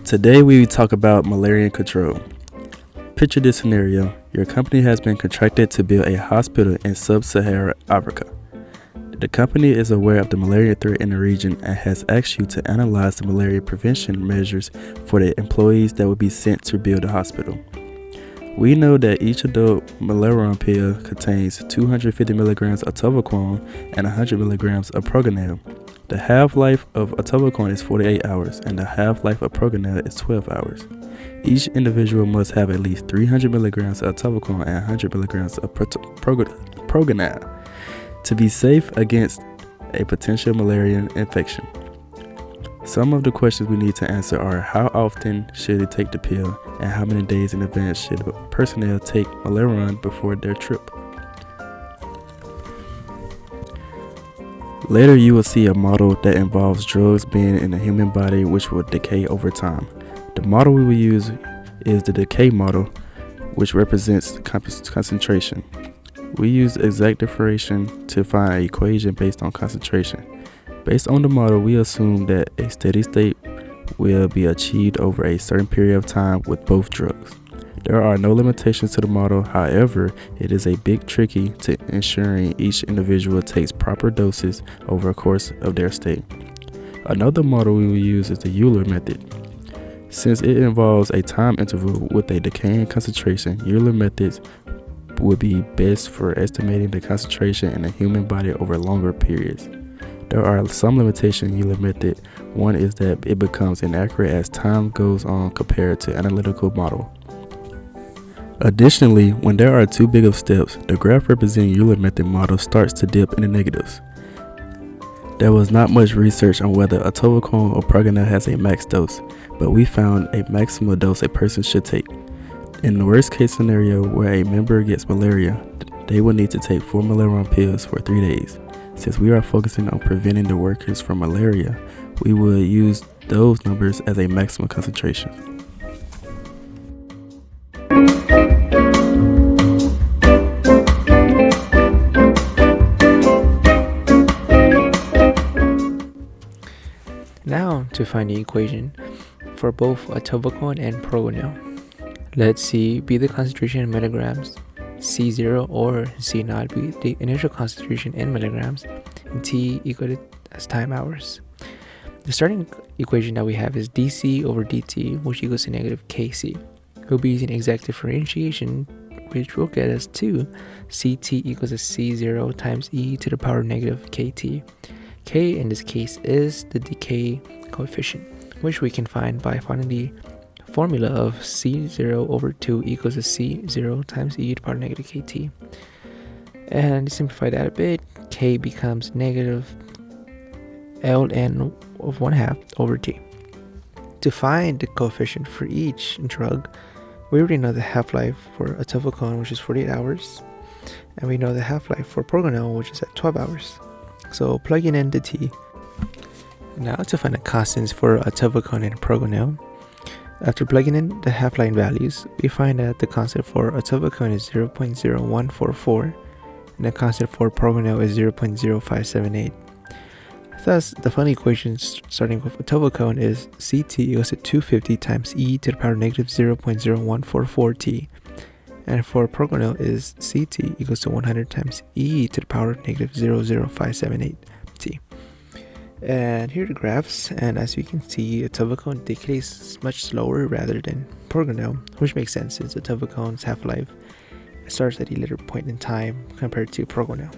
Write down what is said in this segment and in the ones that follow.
Today we talk about malaria control. Picture this scenario. Your company has been contracted to build a hospital in sub-Saharan Africa. The company is aware of the malaria threat in the region and has asked you to analyze the malaria prevention measures for the employees that will be sent to build the hospital. We know that each adult Malarone pill contains 250 milligrams of atovaquone and 100 milligrams of proguanil. The half-life of atovaquone is 48 hours and the half-life of proguanil is 12 hours. Each individual must have at least 300 milligrams of atovaquone and 100 milligrams of proguanil to be safe against a potential malaria infection. Some of the questions we need to answer are: how often should they take the pill, and how many days in advance should personnel take Malarone before their trip? Later you will see a model that involves drugs being in the human body which will decay over time. The model we will use is the decay model, which represents concentration. We use exact differentiation to find an equation based on concentration. Based on the model, we assume that a steady state will be achieved over a certain period of time with both drugs. There are no limitations to the model, however, it is a bit tricky to ensuring each individual takes proper doses over a course of their stay. Another model we will use is the Euler method. Since it involves a time interval with a decaying concentration, Euler methods would be best for estimating the concentration in the human body over longer periods. There are some limitations in Euler method. One is that it becomes inaccurate as time goes on compared to analytical model. Additionally, when there are too big of steps, the graph representing Euler method model starts to dip in the negatives. There was not much research on whether atovaquone or proguanil has a max dose, but we found a maximal dose a person should take. In the worst case scenario where a member gets malaria, they will need to take 4 Malarone pills for 3 days. Since we are focusing on preventing the workers from malaria, we will use those numbers as a maximum concentration. Now to find the equation for both atovaquone and proguanil. Let C be the concentration in milligrams, C0 or C0 be the initial concentration in milligrams, and T equal to as time hours. The starting equation that we have is dC over dt, which equals to negative kc. We'll be using exact differentiation, which will get us to Ct equals to C0 times e to the power negative kt. K in this case is the decay coefficient, which we can find by finding the formula of C0 over 2 equals to C0 times e to the power negative kt. And to simplify that a bit, K becomes negative ln of 1/2 over t. To find the coefficient for each drug, we already know the half-life for atovaquone, which is 48 hours, and we know the half-life for proguanil, which is at 12 hours. So plugging in the t. Now to find the constants for atovaquone and proguanil. After plugging in the half-life values, we find that the constant for atovaquone is 0.0144 and the constant for proguanil is 0.0578. Thus, the final equation starting with atovaquone is Ct equals to 250 times e to the power negative 0.0144t, and for proguanil is Ct equals to 100 times e to the power negative 0.0578t. And here are the graphs, and as you can see, atovaquone decays much slower rather than proguanil, which makes sense since atovaquone's half-life starts at a later point in time compared to proguanil.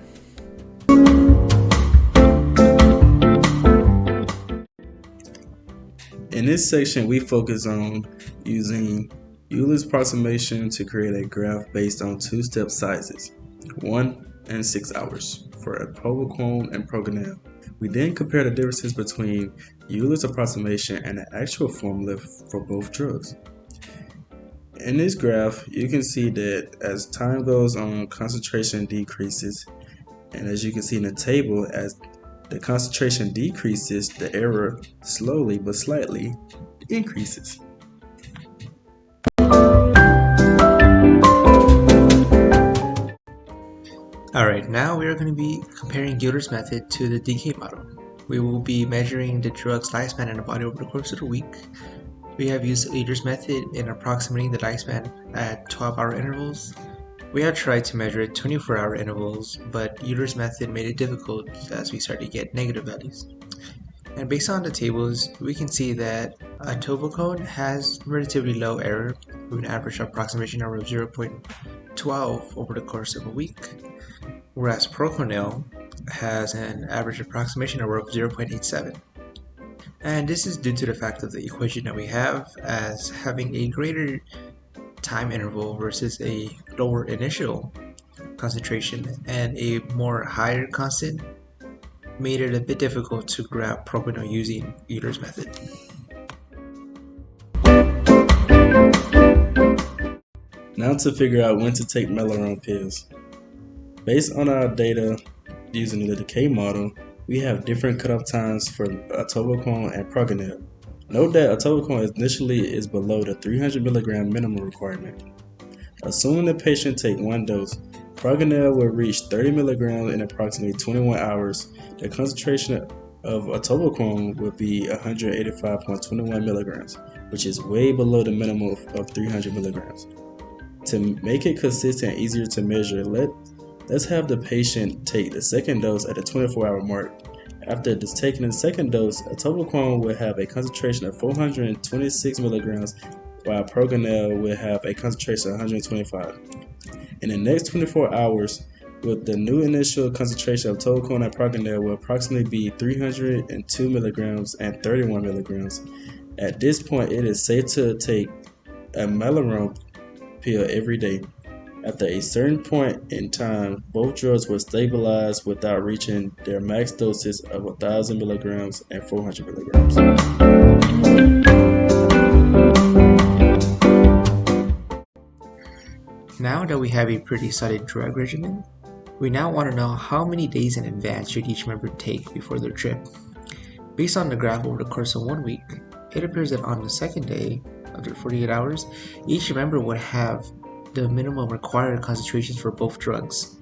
In this section, we focus on using Euler's approximation to create a graph based on two-step sizes, 1 and 6 hours, for atovaquone and proguanil. We then compare the differences between Euler's approximation and the actual formula for both drugs. In this graph, you can see that as time goes on, concentration decreases, and as you can see in the table, as the concentration decreases, the error slowly but slightly increases. Alright, now we are going to be comparing Euler's method to the decay model. We will be measuring the drug's lifespan in the body over the course of the week. We have used Leader's method in approximating the lifespan at 12-hour intervals. We have tried to measure at 24-hour intervals, but Euler's method made it difficult as we started to get negative values. And based on the tables, we can see that a tovacone has relatively low error with an average approximation error of 0.12 over the course of a week, whereas proconil has an average approximation error of 0.87. And this is due to the fact of the equation that we have as having a greater time interval versus a lower initial concentration and a more higher constant made it a bit difficult to graph proconil using Euler's method. Now to figure out when to take Malarone pills. Based on our data using the decay model, we have different cutoff times for atovaquone and proconil. Note that atovaquone initially is below the 300 mg minimum requirement. Assuming the patient take one dose, proconil will reach 30 mg in approximately 21 hours. The concentration of atovaquone will be 185.21 mg, which is way below the minimum of 300 mg. To make it consistent and easier to measure, let's have the patient take the second dose at the 24-hour mark. After taking the second dose, atovaquone will have a concentration of 426 mg, while proconil will have a concentration of 125. In the next 24 hours, with the new initial concentration of atovaquone and proconil will approximately be 302 mg and 31 mg. At this point, it is safe to take a Malarone pill every day. After a certain point in time, both drugs will stabilize without reaching their max doses of 1,000 mg and 400 mg. Now that we have a pretty solid drug regimen, we now want to know how many days in advance should each member take before their trip. Based on the graph over the course of 1 week, it appears that on the second day, after 48 hours, each member would have the minimum required concentrations for both drugs.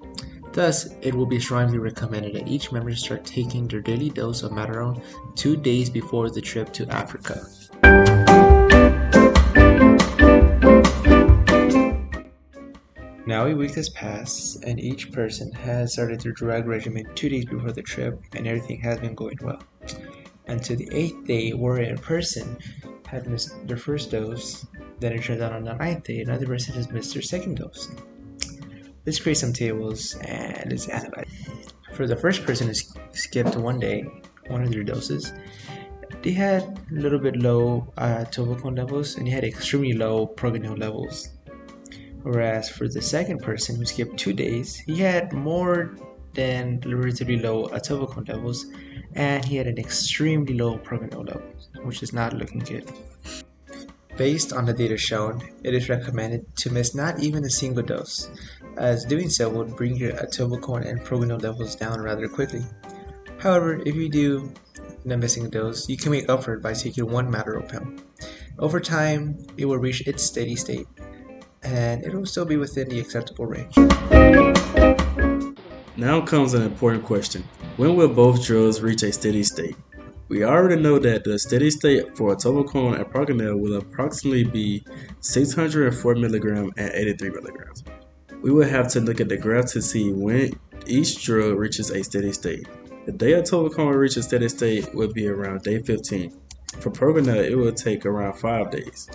Thus, it will be strongly recommended that each member start taking their daily dose of Malarone 2 days before the trip to Africa. Now a week has passed and each person has started their drug regimen 2 days before the trip and everything has been going well. Until the 8th day where a person had missed their first dose, then it turns out on the 9th day another person has missed their second dose. Let's create some tables and let's analyze. For the first person who skipped one day, one of their doses, they had a little bit low tovacone levels and they had extremely low proconil levels. Whereas for the second person who skipped 2 days, he had more than relatively low tovacone levels and he had an extremely low proconil level, which is not looking good. Based on the data shown, it is recommended to miss not even a single dose, as doing so would bring your atovaquone and proconil levels down rather quickly. However, if you do end up missing a dose, you can make up for it by taking one Malarone pill. Over time, it will reach its steady state, and it will still be within the acceptable range. Now comes an important question. When will both drugs reach a steady state? We already know that the steady state for atovaquone and proconil will approximately be 604 mg and 83 mg. We will have to look at the graph to see when each drug reaches a steady state. The day atovaquone reaches steady state will be around day 15. For proconil, it will take around 5 days.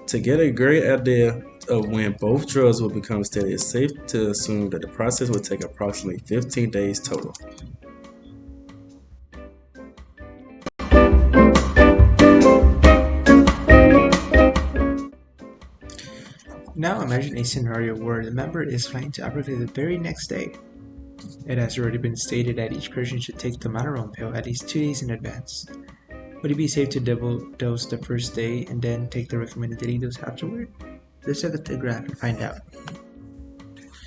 To get a great idea of when both drugs will become steady, it's safe to assume that the process will take approximately 15 days total. Now imagine a scenario where the member is flying to Africa the very next day. It has already been stated that each person should take the Malarone pill at least 2 days in advance. Would it be safe to double dose the first day and then take the recommended daily dose afterward? Let's look at the graph and find out.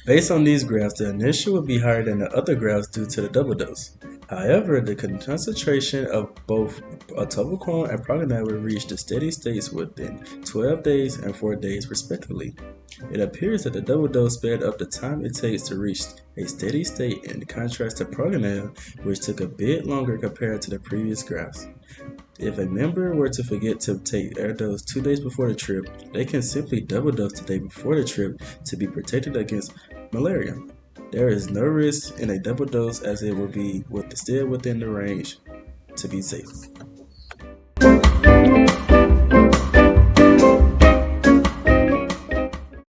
Based on these graphs, the initial will be higher than the other graphs due to the double dose. However, the concentration of both atovaquone and proconil will reach the steady states within 12 days and 4 days respectively. It appears that the double dose sped up the time it takes to reach a steady state in contrast to proconil, which took a bit longer compared to the previous graphs. If a member were to forget to take air dose 2 days before the trip, they can simply double dose the day before the trip to be protected against malaria. There is no risk in a double dose as it will be still within the range to be safe.